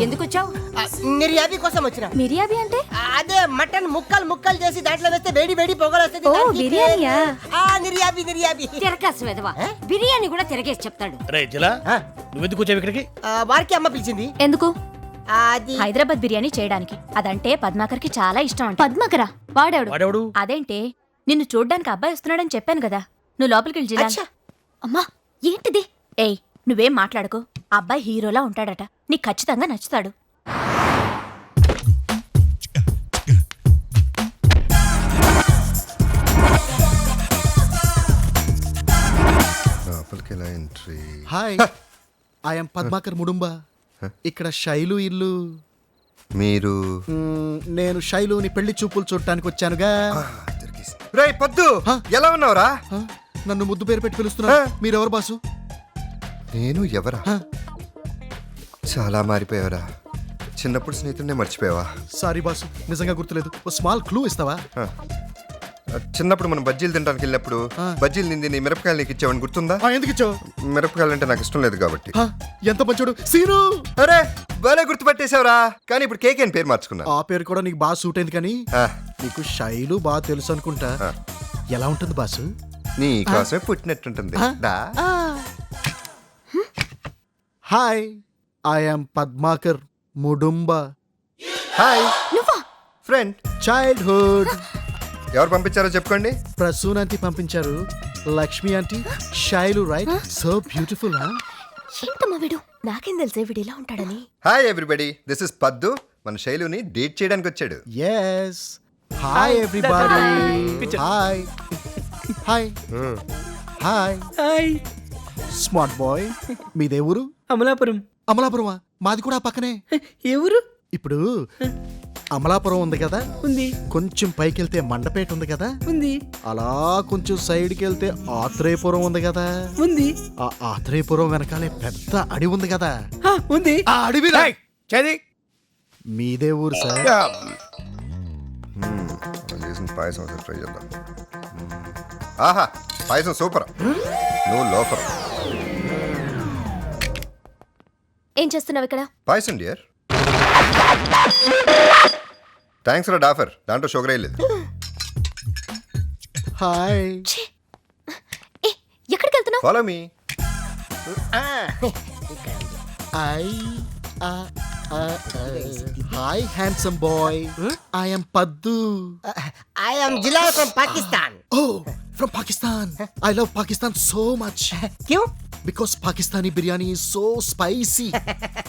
ఎందుకు వచ్చావు? నిర్యాబి కోసం వచ్చిన. మిరియాబి అంటే? అదే మటన్ ముక్కలు ముక్కలు చేసి దాంట్లో వేస్తే వేడి వేడి పొగలు వస్తుంది. ఓ బిర్యానీయా? నిర్యాబి నిర్యాబి. తిరగాసు వెదవా, బిర్యానీ కూడా తిరగేసి చెప్తాడు. నువ్వెందుకు వచ్చావు ఇక్కడికి? వారికి అమ్మ పిలిచింది. ఎందుకు? అది హైదరాబాద్ బిర్యానీ చేయడానికి. అదంటే పద్మాకర్కి చాలా ఇష్టం అంట. పద్మాకరా? వాడేవాడు. అదేంటే నిన్ను చూడ్డానికి అబ్బాయి వస్తున్నాడని చెప్పాను కదా, నువ్వు లోపలికి వెళ్ళి జిలా. అమ్మా ఏంటిది? ఏయ్ నువ్వేం మాట్లాడుకో, అబ్బాయి హీరోలా ఉంటాడట, నీకు ఖచ్చితంగా నచ్చుతాడు. Hi, I'm Padmakar Mudumba. ఇక్కడ శైలు ఇల్లు. మీరు? నేను శైలుని పెళ్లి చూపులు చూడటానికి వచ్చానుగా. రేయ్ పద్దు, ఎలా ఉన్నావురా? నన్ను ముద్దు పేరు పెట్టి పిలుస్తున్నా. మీరెవరు బాసు? నేను ఎవరా? చాలా మారిపోయావరా. చిన్నప్పుడు స్నేహితుడినే మర్చిపోయావా? సారీ బాసు, నిజంగా గుర్తులేదు. ఓ స్మాల్ క్లూ ఇస్తావా? చిన్నప్పుడు మనం బజ్జీలు తినడానికి వెళ్ళినప్పుడు బజ్జీలు నింది మిరపకాయలు నీకు ఇచ్చావని గుర్తుందా? ఎందుకు ఇచ్చావు? మిరపకాయలు అంటే నాకు ఇష్టం లేదు కాబట్టి. ఎంత మంచోడు సీను. అరే బాలే గుర్తుపట్టేశావురా. కానీ ఇప్పుడు కేక్ అని పేరు మార్చుకున్నా. ఆ పేరు కూడా నీకు బాగా సూట్ అయింది. కానీ నీకు శైలు బాగా తెలుసు అనుకుంటా. ఎలా ఉంటుంది బాసు? నీ కోసమే పుట్టినట్టుంటుంది. Hi, I'm Padmakar Mudumba. Hi friend. Childhood. ఎవరు పంపించారో చెప్పుకోండి. ప్రసూన్ ఆంటీ పంపించారు. Lakshmi aunty. Shailu right? So beautiful. ఏంటమ్మా వీడు, నాకేం తెలిసే వీడు ఇలా ఉంటాడని. హాయ్ ఎవ్రీబడి, దిస్ ఇస్ పద్దు. మన శైలుని డేట్ చేయడానికి వచ్చాడు. yes hi everybody. Hi hi hi hi. Smart boy. మీదే ఊరు? అమలాపురం. అమలాపురమా? మాది కూడా పక్కనే. ఎవరు? ఇప్పుడు అమలాపురం ఉంది కదా, ఉంది. కొంచెం పైకి వెళ్తే మండపేట ఉంది కదా, ఉంది. అలా కొంచెం సైడ్కి వెళ్తే ఆత్రేయపురం ఉంది కదా, ఉంది. ఆ ఆత్రేయపురం వెనకాలే పెద్ద అడవి ఉంది కదా, ఉంది. ఆ అడవి చది. మీదే ఊరు సార్? చేసిన పాయసం ఒకసారి ట్రై చేద్దాం. ఆహా, పాయసం సూపర్. నువ్వు లోపర్. ఏం చేస్తున్నావు ఇక్కడ? పాయసం డియర్. థ్యాంక్స్ రా డాఫర్, దాంట్లో షుగర్ వేయలేదు. హాయ్. ఎక్కడికి వెళ్తున్నావు? Follow me. Hi handsome boy. I'm Paddu. I'm Zila from Pakistan. Oh, from Pakistan. I love Pakistan so much. क्यों? Because Pakistani biryani is so spicy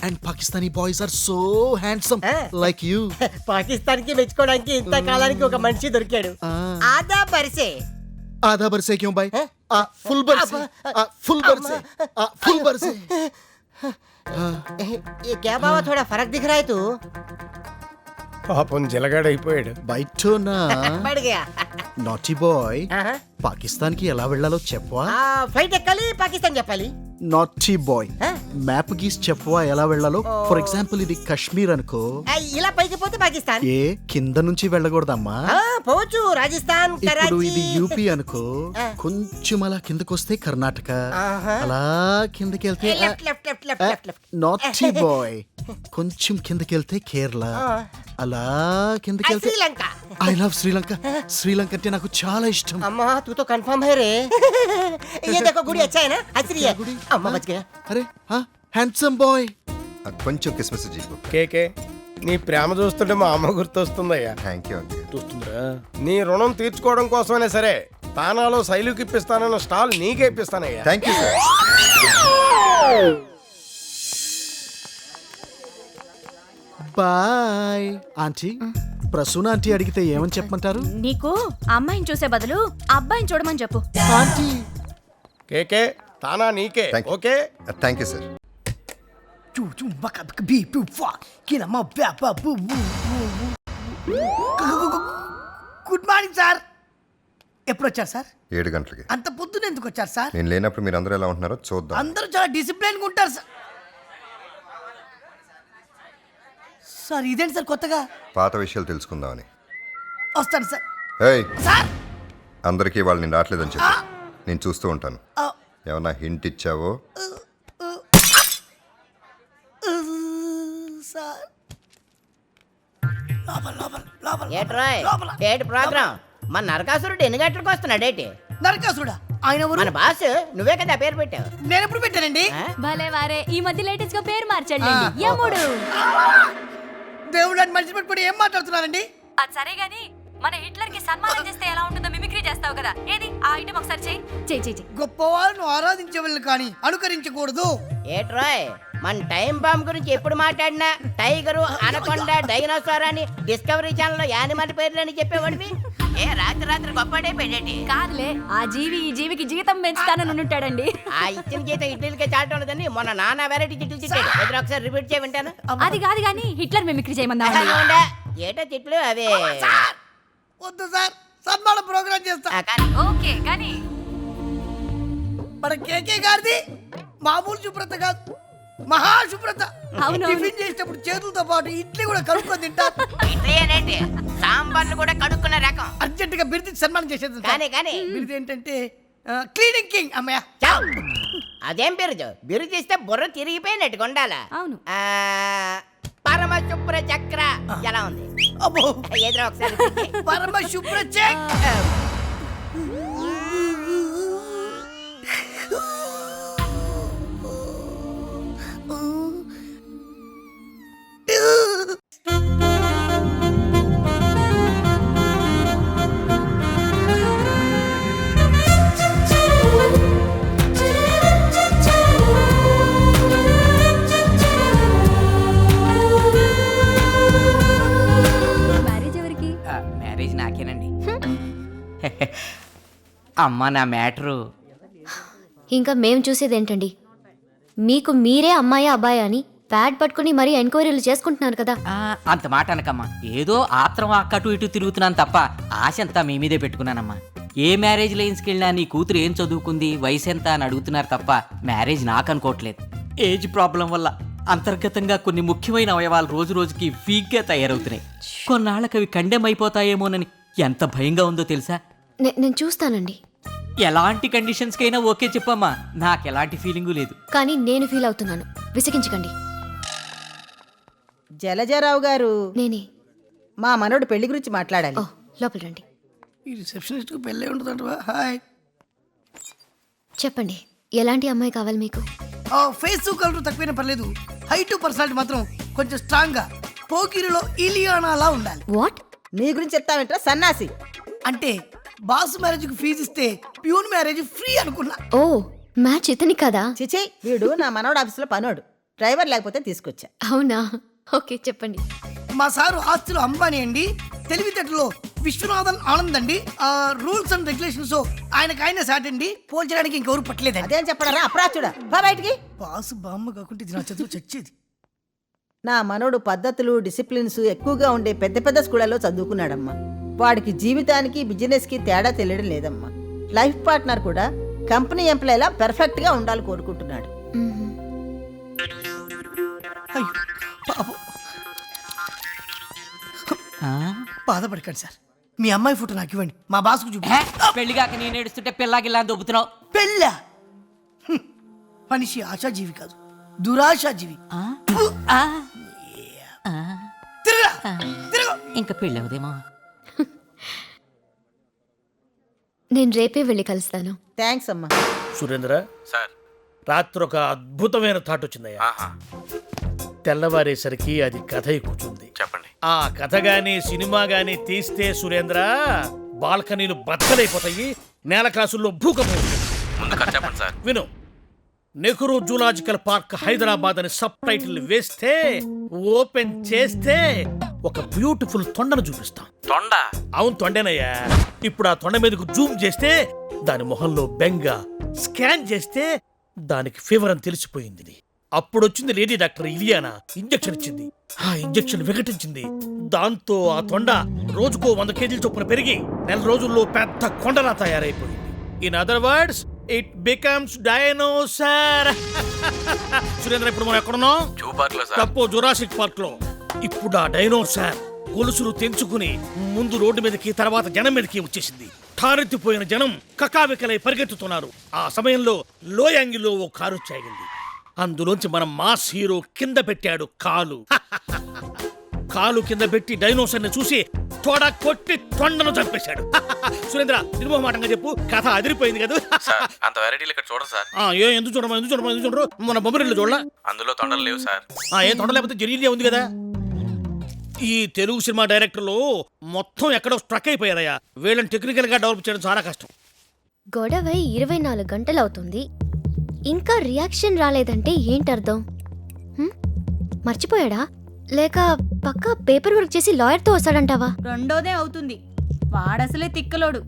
and Pakistani boys are so handsome like you. Pakistan కి మెచ్చుకోవడానికి ఇంత కాలానికి ఒక మనిషి దొరికాడు. ఆదా బర్సే. आधा बरसे क्यों भाई? फुल बरसे. फुल बरसे. फुल बरसे. ये क्या बाबा, थोड़ा फर्क दिख रहा है तू. పాపం జలగాడైపోయాడు. बैठो ना. बढ़ गया. Naughty boy. పాకిస్తాన్ కి ఎలా వెళ్ళాలో చెప్పవా? ఫ్లైట్ ఎక్కాలి, పాకిస్తాన్ చెప్పాలి. నాటీ బాయ్, మ్యాప్ గీసి చెప్పవా ఎలా వెళ్ళాలో? ఫర్ ఎగ్జాంపుల్ ఇది కాశ్మీర్ అనుకో, ఇలా పైకి పోతే పాకిస్తాన్. ఏ కింద నుంచి వెళ్ళకూడదమ్మా? పోవచ్చు, రాజస్థాన్, ఇప్పుడు కరాచీ. ఇది యూపీ అనుకో, కొంచెం అలా కిందకొస్తే కర్ణాటక, అలా కిందకి వెళ్తే నాటీ బాయ్, కొంచెం కిందకి వెళ్తే కేరళ, అలా కిందకి వెళ్తే శ్రీలంక. I love Sri Lanka. శ్రీలంక అంటే నాకు చాలా ఇష్టం. అమ్మా तू तो कंफर्म है रे. ये देखो गुड़ी अच्छा है ना, हंस रही है. अम्मा बच गया. అరే హ్యాండ్సమ్ బాయ్. కొంచెం కిస్మిస్ జీపు. కేకే, నీ ప్రేమ చూస్తుంటే మా అమ్మ గుర్తొస్తుందయ్యా. థ్యాంక్ యూ అండి. చూస్తుందిరా, నీ రుణం తీర్చుకోవడం కోసమైనా సరే తానాలో శైలుకి ఇప్పిస్తానన్న స్టాల్ నీకే ఇప్పిస్తానయ్యా. Thank you sir. Bye. Aunty, Prasoona aunty అడిగితే ఏమని చెప్పమంటారు? నీకు అమ్మాయిని చూసే బదులు అబ్బాయిని చూడమని చెప్పు. ఆంటీ. కేకే, తానా నీకే. Okay, thank you sir. Good morning sir. ఎప్పుడు వచ్చారు సార్? 7 గంటలకి. అంత పొద్దున ఎందుకు వచ్చారు సార్? నేను లేనప్పుడు మీరు అందరూ ఎలా ఉంటున్నారో చూద్దాం. అందరూ చాలా డిసిప్లైన్ గా ఉంటారు సార్. సార్ ఇదేంటి సార్ కొత్తగా? పాత విషయాలు తెలుసుకుందామని వస్తాను సార్. ఏయ్, సార్ అందరికీ వాళ్ళు నేను రావట్లేదని చెప్పి నేను చూస్తూ ఉంటాను. ఏమన్నా హింట్ ఇచ్చావో? సార్ లోపల లోపల లోపల ఏట్రాయ్ లోపల ఏటి ప్రోగ్రామ్ మన నరకాసురుడు ఎన్ని గంటలకు వస్తున్నాడు ఏంటి నరకాసుడా ఆయన ఎవరు? మన బాస్ నువ్వే కదా పేరు పెట్టావు నేను ఎప్పుడు పెట్టానండి? ఆ? భలే వారే ఈ మధ్య లేటెస్ట్ గా పేరు మార్చండి యముడు. దేవుడు అని మనిషి పెట్టుకుని ఏం మాట్లాడుతున్నారండి? అది సరే గాని మన హిట్లర్ కి సన్మానం చేస్తే ఎలా ఉంటుందో మిమిక్రీ చేస్తావు కదా, ఏది ఆ ఐటమ్ ఒకసారి చెయ్యి. గొప్ప వాళ్ళను ఆరాధించే వాళ్ళని కానీ అనుకరించకూడదు. ఏట్రాయ్ మన టైం బాంబ్ గురించి ఎప్పుడు మాట్లాడినా టైగరు అనకొండ డైనోసార్ అని డిస్కవరీ ఛానల్ లో యానిమల్ పేర్లని చెప్పేవాడివి ఏ రాత్రి గొప్పడే పెట్టేటి కాదులే, ఆ జీవి ఈ జీవికి జీవితం పెంచుతానని ఉంటాడండి. ఆ ఇచ్చిన జీతం ఇడ్లీలకే చాటం ఉండదని మొన్న నానా వెరైటీ తిట్లు తిట్టాడు ఎదురు ఒకసారి రిపీట్ చేయ వింటాను అది కాదు గాని హిట్లర్ మిమిక్రీ చేయమందా ఉండే. ఏటో తిట్లు అవే సార్ వద్దు సార్, సన్మాన ప్రోగ్రామ్ చేస్తా. ఓకే కానీ మన కేకే గారిది మామూలు శుభ్రత కాదు, మహాశుభ్రత. అవును. టిఫిన్ చేసేటప్పుడు చేతులతో పాటు ఇడ్లీ కూడా కలుపుకొని తింటారు. ఇడ్లీ ఏంటి సాంబార్లు కూడా కడుక్కున్న రకం అర్జెంట్ గా బిరుది సన్మానం చేసేది సార్. కానీ బిరుది ఏంటంటే క్లీనింగ్ కింగ్. అమ్మయ్య చావ్. అదేం బిరుదు బిరుదు ఇస్తే బుర్ర తిరిగిపోయినట్టు ఉండాలా అవును. పరమ శుభ్ర చక్ర ఎలా ఉంది అబ్బో ఎదురు ఒకసారి repeat చేయి. పరమ శుభ్ర చెక్. మ్యారేజ్ ఎవరికి? మ్యారేజ్ నాకేనండి. అమ్మ నా మ్యాటరు ఇంకా మేం చూసేదేంటండి, మీకు మీరే అమ్మాయి అబ్బాయి అని ప్యాడ్ పట్టుకుని మరీ ఎంక్వైరీలు చేసుకుంటున్నారు కదా. అంత మాట అనకమ్మా, ఏదో ఆత్రం అక్కటు ఇటు తిరుగుతున్నాను తప్ప ఆశ అంతా మీ మీదే పెట్టుకున్నానమ్మా. ఏ మ్యారేజ్ లైన్స్కి వెళ్ళినా నీ కూతురు ఏం చదువుకుంది, వయసు ఎంత అని అడుగుతున్నారు తప్ప మ్యారేజ్ నాకు అనుకోవట్లేదు. ఏజ్ ప్రాబ్లం వల్ల అంతర్గతంగా కొన్ని ముఖ్యమైన అవయవాలు రోజు రోజుకి వీక్గా తయారవుతున్నాయి. కొన్నాళ్ళకి అవి కండెం అయిపోతాయేమోనని ఎంత భయంగా ఉందో తెలుసా. నేను చూస్తానండి, ఎలాంటి కండిషన్స్కైనా ఓకే చెప్పమ్మా, నాకు ఎలాంటి ఫీలింగు లేదు. కానీ నేను ఫీల్ అవుతున్నాను, విసిగించకండి. జలజారావు గారు, నేనే. మా మనోడు పెళ్లి గురించి మాట్లాడాలి. ఓ లోపల రండి. ఈ రిసెప్షనిస్ట్ కు పెళ్ళే ఉంటుందంటవా? హాయ్. చెప్పండి, ఎలాంటి అమ్మాయి కావాలి మీకు? ఫేస్ కలర్ తక్కువైనా పర్లేదు, హైట్ పర్సనాలిటీ మాత్రం కొంచెం స్ట్రాంగ్ గా పోకిరిలో ఇలియానాలా ఉండాలి. వాట్? నీ గురించి చెప్తావేంట్రా సన్నాసి? అంటే బాస్ మ్యారేజ్ కు ఫీజు ఇస్తే ప్యూన్ మ్యారేజ్ ఫ్రీ అనుకున్నా. ఓ మ్యాచ్ ఇతని కదా? చిచి, వీడు నా మనోడు ఆఫీసులో పనోడు, డ్రైవర్ లేకపోతే తీసుకొచ్చా. అవునా? ఓకే చెప్పండి. మా సారు ఆస్తులు అంబానీ అండి, తెలివితేటలో విశ్వనాథన్ ఆనంద్ అండి, రూల్స్ అండ్ రెగ్యులేషన్స్ ఆయన సాట్ అండి, పోల్చడానికి ఇంకెవరు పట్టలేదండి. అదేం చెప్పడారా అప్రాచుడా, బా బయటికి. బాసు బామ్మ కాకుంటే ఇది నా చదువు చచ్చేది. నా మనోడు పద్ధతులు డిసిప్లిన్స్ ఎక్కువగా ఉండే పెద్ద పెద్ద స్కూళ్ళలో చదువుకున్నాడమ్మా. వాడికి జీవితానికి బిజినెస్ కి తేడా తెలియడం లేదమ్మా. లైఫ్ పార్ట్నర్ కూడా కంపెనీ ఎంప్లాయీలా పెర్ఫెక్ట్ గా ఉండాలి కోరుకుంటున్నాడు. మ్మ్. అయ్యో పాపం. బాధపడకండి సార్, మీ అమ్మాయి ఫోటో నాకు ఇవ్వండి, మా బాస్కు చూపి. పెళ్లిగాక నేను ఏడుస్తుంటే పిల్లాగిల్లా దొబ్బుతున్నావు. పెళ్ళా? మనిషి ఆశాజీవి కాదు, దురాశాజీవి. తిరగరా, తిరగ. ఇంకా పెళ్ళి అవుదేమో. నేను రేపే వెళ్ళి కలుస్తాను. థ్యాంక్స్ అమ్మా. సురేంద్ర సార్, రాత్రి ఒక అద్భుతమైన థాట్ వచ్చిందయ్యా. తెల్లవారేసరికి అది కథ కూర్చుంది. చెప్పండి. ఆ కథ గాని సినిమా గాని తీస్తే సురేంద్ర, బాల్కనీలు బద్దలైపోతాయి, నేల క్లాసుల్లో భూకంపం. చెప్పండి సార్. విను. నెహ్రూ జూలాజికల్ పార్క్ హైదరాబాద్ అని సబ్ టైటిల్ వేస్తే, ఓపెన్ చేస్తే ఒక బ్యూటిఫుల్ తొండను చూపిస్తాం. తొండ? అవును, తొండేనయ్యా. ఇప్పుడు ఆ తొండ మీదకు జూమ్ చేస్తే దాని మొహంలో బెంగ, స్కాన్ చేస్తే దానికి ఫీవర్ అని తెలిసిపోయింది. అప్పుడు వచ్చింది లేడీ డాక్టర్ ఇలియానా, ఇంజెక్షన్ ఇచ్చింది. ఆ ఇంజెక్షన్ వికటించింది. దాంతో ఆ తొండ రోజుకో 100 కేజీల చొప్పున పెరిగి 4 రోజుల్లో పెద్ద కొండలా తయారైపోయింది. In other words, it becomes dinosaur. Surendra, ఇప్పుడు మనం ఎక్కడున్నాం? తప్పు, జురాసిక్ పార్క్ లో. ఇప్పుడు ఆ డైనోసార్ గొలుసులు తెంచుకుని ముందు రోడ్డు మీదకి, తర్వాత జనం మీదకి వచ్చేసింది. ఠారెత్తిపోయిన జనం కకావికలై పరిగెత్తుతున్నారు. ఆ సమయంలో లో యాంగిల్లో ఓ కారు చాగింది. అందులోంచి మన మాస్ హీరో కింద పెట్టాడు కాలు. కాలు కింద పెట్టి డైనోసర్ని చూసి తోడ కొట్టి తొండను చంపేశాడు. సురేంద్ర నిర్మోహమాటంగా చెప్పు, కథ అదిరిపోయింది కదా. అంత వెరైటీలు ఇక్కడ చూడరు సార్. ఎందుకు చూడరు మన బొమ్మరిల్లు చూడలా? అందులో తొండలు లేవు సార్. ఏం తొండ లేకపోతే జెనిలియా ఉంది కదా. ఈ తెలుగు సినిమా డైరెక్టర్లు మొత్తం ఎక్కడో స్ట్రక్ అయిపోయారయ్యా. వీళ్ళని టెక్నికల్ గా డెవలప్ చేయడం చాలా కష్టం. గొడవ 24 గంటలు అవుతుంది, ఇంకా రియాక్షన్ రాలేదంటే ఏంటర్థం? మర్చిపోయాడా లేక పక్కా పేపర్ వర్క్ చేసి లాయర్తో వస్తాడంటావా? రెండోదే అవుతుంది. వాడసలే తిక్కలోడు,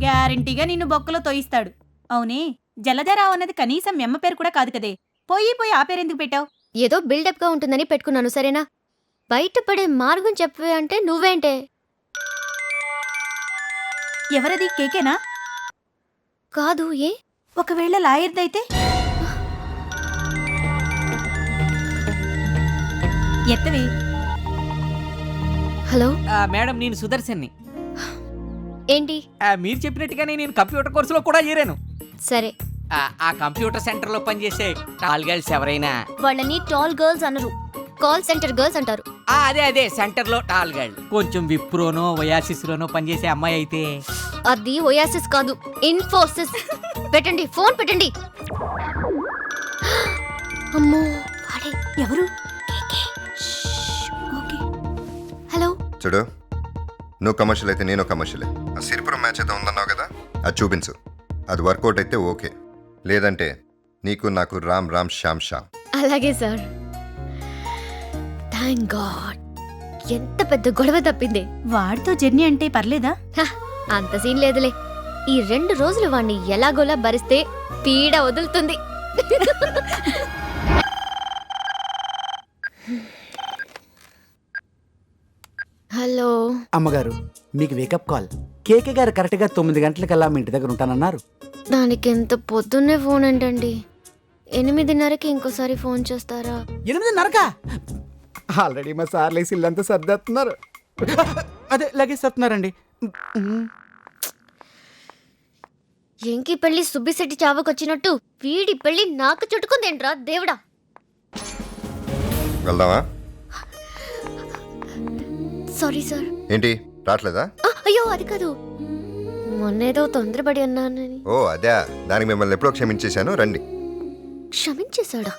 గ్యారంటీగా నిన్ను బొక్కలో తోయిస్తాడు. అవునే, జలధరావు అన్నది కనీసం మెమ్మ పేరు కూడా కాదు కదే. పోయి ఆ పేరు ఎందుకు పెట్టావు? ఏదో బిల్డప్ గా ఉంటుందని పెట్టుకున్నాను, సరేనా? బయటపడే మార్గం చెప్పవే అంటే నువ్వేంటే? ఎవరది? కేకేనా? కాదు. ఏ? ఒకవేళ లాయర్దైతే? ఎత్తవి. హలో మేడం, నేను సుదర్శన్ని. ఏంటి? మీరు చెప్పినట్టుగానే నేను కంప్యూటర్ కోర్సులో కూడా చేరాను. సరే. ఆ కంప్యూటర్ సెంటర్ లో పనిచేసే టాల్ గర్ల్స్ ఎవరైనా వాళ్ళని టాల్ గర్ల్స్ అనరు, కాల్ సెంటర్ గర్ల్స్ అంటారు. అదే సెంటర్ లో టాల్ గర్ల్. కొంచెం విప్రోనో ఒయాసిస్ లోనో పనిచేసే అమ్మాయి అయితే. అది ఒయాసిస్ కాదు, ఇన్ఫోసిస్. పెట్టండి, ఫోన్ పెట్టండి. అమ్మో, వాడే. ఎవరు? హలో. చూడు, నువ్వు కమర్షియల్ అయితే నేను కమర్షియలే. ఆ సిరిపురం మ్యాచ్ అయితే ఉందన్నావు కదా, అది చూపించు. అది వర్కౌట్ అయితే ఓకే, లేదంటే నీకు నాకు రామ్ రామ్ శ్యామ్ శ్యామ్. అలాగే సార్. థ్యాంక్ గాడ్, ఎంత పెద్ద గొడవ తప్పింది. వాడితో జర్నీ అంటే పర్లేదా? అంత సీన్ లేదులే. ఈ 2 రోజులు వాణ్ణి ఎలాగోలా భరిస్తే పీడ వదులుతుంది. హలో అమ్మగారు, మీకు వేకప్ కాల్. కేకే గారు కరెక్ట్గా 9 గంటలకల్లా మీ ఇంటి దగ్గర ఉంటానన్నారు. దానికి ఎంత పొద్దున్నే ఫోన్ ఏంటండి? 8:30కి ఇంకోసారి ఫోన్ చేస్తారా? 8:30కా? ఆల్రెడీ మా సార్ లేసి ఇల్లంతా సర్దేస్తున్నారు. అదే లగేజ్ సర్దుతున్నారండి. ఎంకి పెళ్లి సుబ్బిశెట్టి చావకొచ్చినట్టు వీడి పెళ్లి నాకు చుట్టుకుందేంట్రా దేవుడా. వెళ్దామా? Sorry sir. ఏంటి రావట్లేదా? అయ్యో అది కాదు, మొన్నేదో తొందరపడి అన్నానని. ఓ అదే, దానికి మిమ్మల్ని ఎప్పుడో క్షమించేశాను, రండి. క్షమించేశాడా?